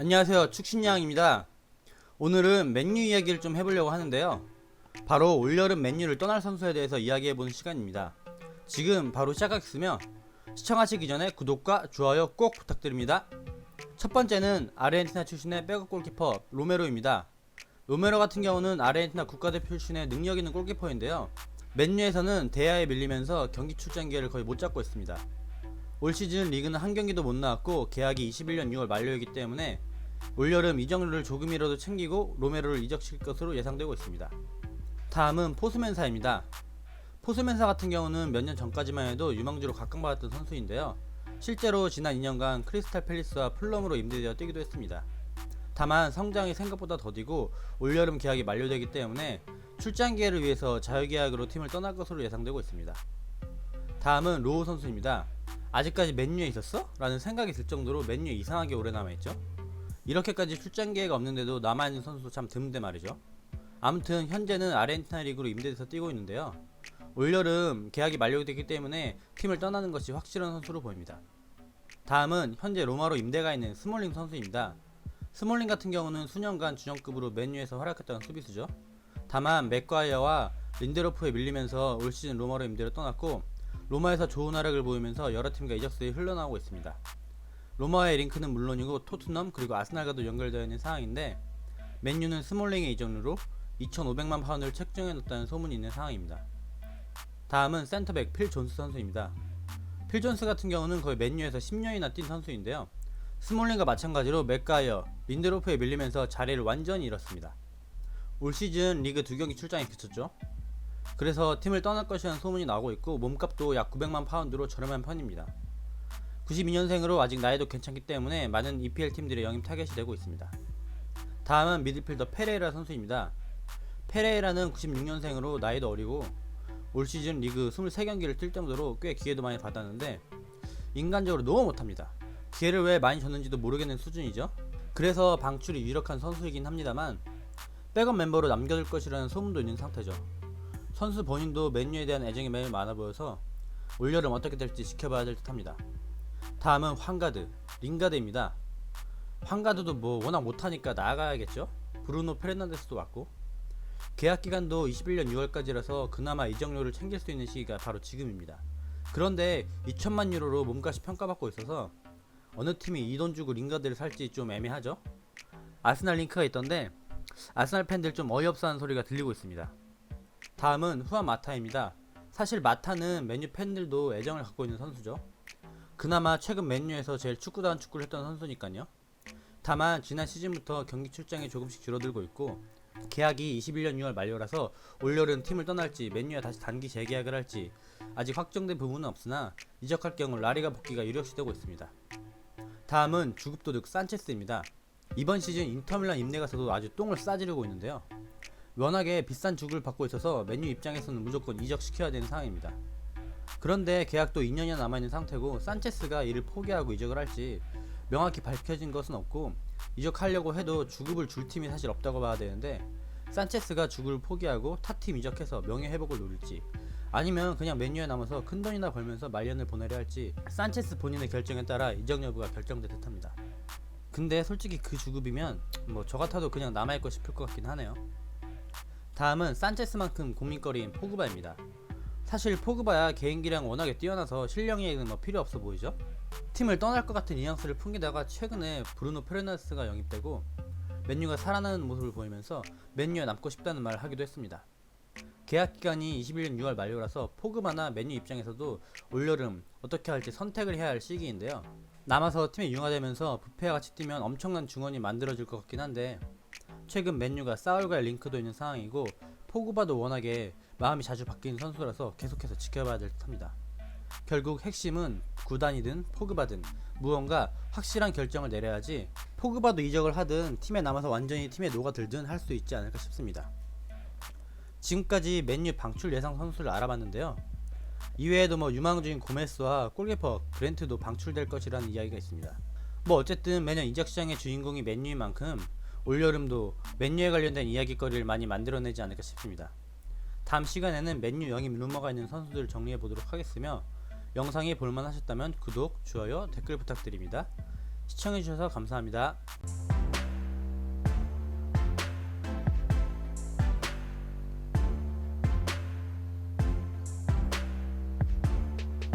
안녕하세요, 축신양입니다. 오늘은 맨유 이야기를 좀 해보려고 하는데요. 바로 올여름 맨유를 떠날 선수에 대해서 이야기해보는 시간입니다. 지금 바로 시작하겠으며 시청하시기 전에 구독과 좋아요 꼭 부탁드립니다. 첫 번째는 아르헨티나 출신의 백업 골키퍼 로메로입니다. 로메로 같은 경우는 아르헨티나 국가대표 출신의 능력 있는 골키퍼인데요. 맨유에서는 대야에 밀리면서 경기 출장 기회를 거의 못 잡고 있습니다. 올 시즌 리그는 한 경기도 못 나왔고 계약이 21년 6월 만료이기 때문에 올여름 이적료를 조금이라도 챙기고 로메로를 이적시킬 것으로 예상되고 있습니다. 다음은 포스멘사입니다. 포스멘사 같은 경우는 몇 년 전까지만 해도 유망주로 각광받았던 선수인데요. 실제로 지난 2년간 크리스탈 팰리스와 풀럼으로 임대되어 뛰기도 했습니다. 다만 성장이 생각보다 더디고 올여름 계약이 만료되기 때문에 출장 기회를 위해서 자유계약으로 팀을 떠날 것으로 예상되고 있습니다. 다음은 로우 선수입니다. 아직까지 맨유에 있었어? 라는 생각이 들 정도로 맨유에 이상하게 오래 남아있죠. 이렇게까지 출장 기회가 없는데도 남아있는 선수도 참 드문데 말이죠. 아무튼 현재는 아르헨티나 리그로 임대돼서 뛰고 있는데요. 올여름 계약이 만료되기 때문에 팀을 떠나는 것이 확실한 선수로 보입니다. 다음은 현재 로마로 임대가 있는 스몰링 선수입니다. 스몰링 같은 경우는 수년간 주전급으로 맨유에서 활약했던 수비수죠. 다만 맥과이어와 린데로프에 밀리면서 올 시즌 로마로 임대를 떠났고 로마에서 좋은 활약을 보이면서 여러 팀과 이적설이 흘러나오고 있습니다. 로마의 링크는 물론이고 토트넘 그리고 아스날과도 연결되어 있는 상황인데 맨유는 스몰링의 이적료로 2,500만 파운드를 책정해 놓았다는 소문이 있는 상황입니다. 다음은 센터백 필 존스 선수입니다. 필 존스 같은 경우는 거의 맨유에서 10년이나 뛴 선수인데요. 스몰링과 마찬가지로 맥과이어, 린데로프에 밀리면서 자리를 완전히 잃었습니다. 올 시즌 리그 2경기 출장에 그쳤죠. 그래서 팀을 떠날 것이라는 소문이 나오고 있고 몸값도 약 900만 파운드로 저렴한 편입니다. 92년생으로 아직 나이도 괜찮기 때문에 많은 EPL 팀들의 영입 타겟이 되고 있습니다. 다음은 미드필더 페레이라 선수입니다. 페레이라는 96년생으로 나이도 어리고 올 시즌 리그 23경기를 뛸 정도로 꽤 기회도 많이 받았는데 인간적으로 너무 못합니다. 기회를 왜 많이 줬는지도 모르겠는 수준이죠. 그래서 방출이 유력한 선수이긴 합니다만 백업 멤버로 남겨둘 것이라는 소문도 있는 상태죠. 선수 본인도 맨유에 대한 애정이 매우 많아 보여서 올여름 어떻게 될지 지켜봐야 될 듯합니다. 다음은 황가드, 링가드입니다. 황가드도 뭐 워낙 못하니까 나아가야겠죠? 브루노 페르난데스도 왔고 계약기간도 21년 6월까지라서 그나마 이적료를 챙길 수 있는 시기가 바로 지금입니다. 그런데 2천만 유로로 몸값이 평가받고 있어서 어느 팀이 이 돈 주고 링가드를 살지 좀 애매하죠? 아스날 링크가 있던데 아스날 팬들 좀 어이없어하는 소리가 들리고 있습니다. 다음은 후안 마타입니다. 사실 마타는 맨유 팬들도 애정을 갖고 있는 선수죠. 그나마 최근 맨유에서 제일 축구다운 축구를 했던 선수니까요. 다만 지난 시즌부터 경기 출장이 조금씩 줄어들고 있고 계약이 21년 6월 만료라서 올여름 팀을 떠날지 맨유와 다시 단기 재계약을 할지 아직 확정된 부분은 없으나 이적할 경우 라리가 복귀가 유력시되고 있습니다. 다음은 주급도둑 산체스입니다. 이번 시즌 인터밀란 임대 가서도 아주 똥을 싸지르고 있는데요. 워낙에 비싼 주급을 받고 있어서 맨유 입장에서는 무조건 이적시켜야 되는 상황입니다. 그런데 계약도 2년이나 남아있는 상태고 산체스가 이를 포기하고 이적을 할지 명확히 밝혀진 것은 없고 이적하려고 해도 주급을 줄 팀이 사실 없다고 봐야 되는데 산체스가 주급을 포기하고 타팀 이적해서 명예회복을 노릴지 아니면 그냥 맨유에 남아서 큰돈이나 벌면서 말년을 보내려 할지 산체스 본인의 결정에 따라 이적 여부가 결정될 듯합니다. 근데 솔직히 그 주급이면 뭐 저 같아도 그냥 남아있고 싶을 것 같긴 하네요. 다음은 산체스만큼 고민거리인 포그바입니다. 사실 포그바야 개인기량 워낙에 뛰어나서 실력에는 뭐 필요 없어 보이죠? 팀을 떠날 것 같은 뉘앙스를 풍기다가 최근에 브루노 페르난데스가 영입되고 맨유가 살아나는 모습을 보이면서 맨유에 남고 싶다는 말을 하기도 했습니다. 계약 기간이 21년 6월 만료라서 포그바나 맨유 입장에서도 올여름 어떻게 할지 선택을 해야 할 시기인데요. 남아서 팀에 융화되면서 부페와 같이 뛰면 엄청난 중원이 만들어질 것 같긴 한데 최근 맨유가 사울과의 링크도 있는 상황이고 포그바도 워낙에 마음이 자주 바뀌는 선수라서 계속해서 지켜봐야 될 듯합니다. 결국 핵심은 구단이든 포그바든 무언가 확실한 결정을 내려야지 포그바도 이적을 하든 팀에 남아서 완전히 팀에 녹아들든 할 수 있지 않을까 싶습니다. 지금까지 맨유 방출 예상 선수를 알아봤는데요. 이외에도 뭐 유망주인 고메스와 골키퍼 그랜트도 방출될 것이라는 이야기가 있습니다. 뭐 어쨌든 매년 이적 시장의 주인공이 맨유인 만큼 올여름도 맨유에 관련된 이야기거리를 많이 만들어내지 않을까 싶습니다. 다음 시간에는 맨유 영입 루머가 있는 선수들을 정리해보도록 하겠으며 영상이 볼만하셨다면 구독, 좋아요, 댓글 부탁드립니다. 시청해주셔서 감사합니다.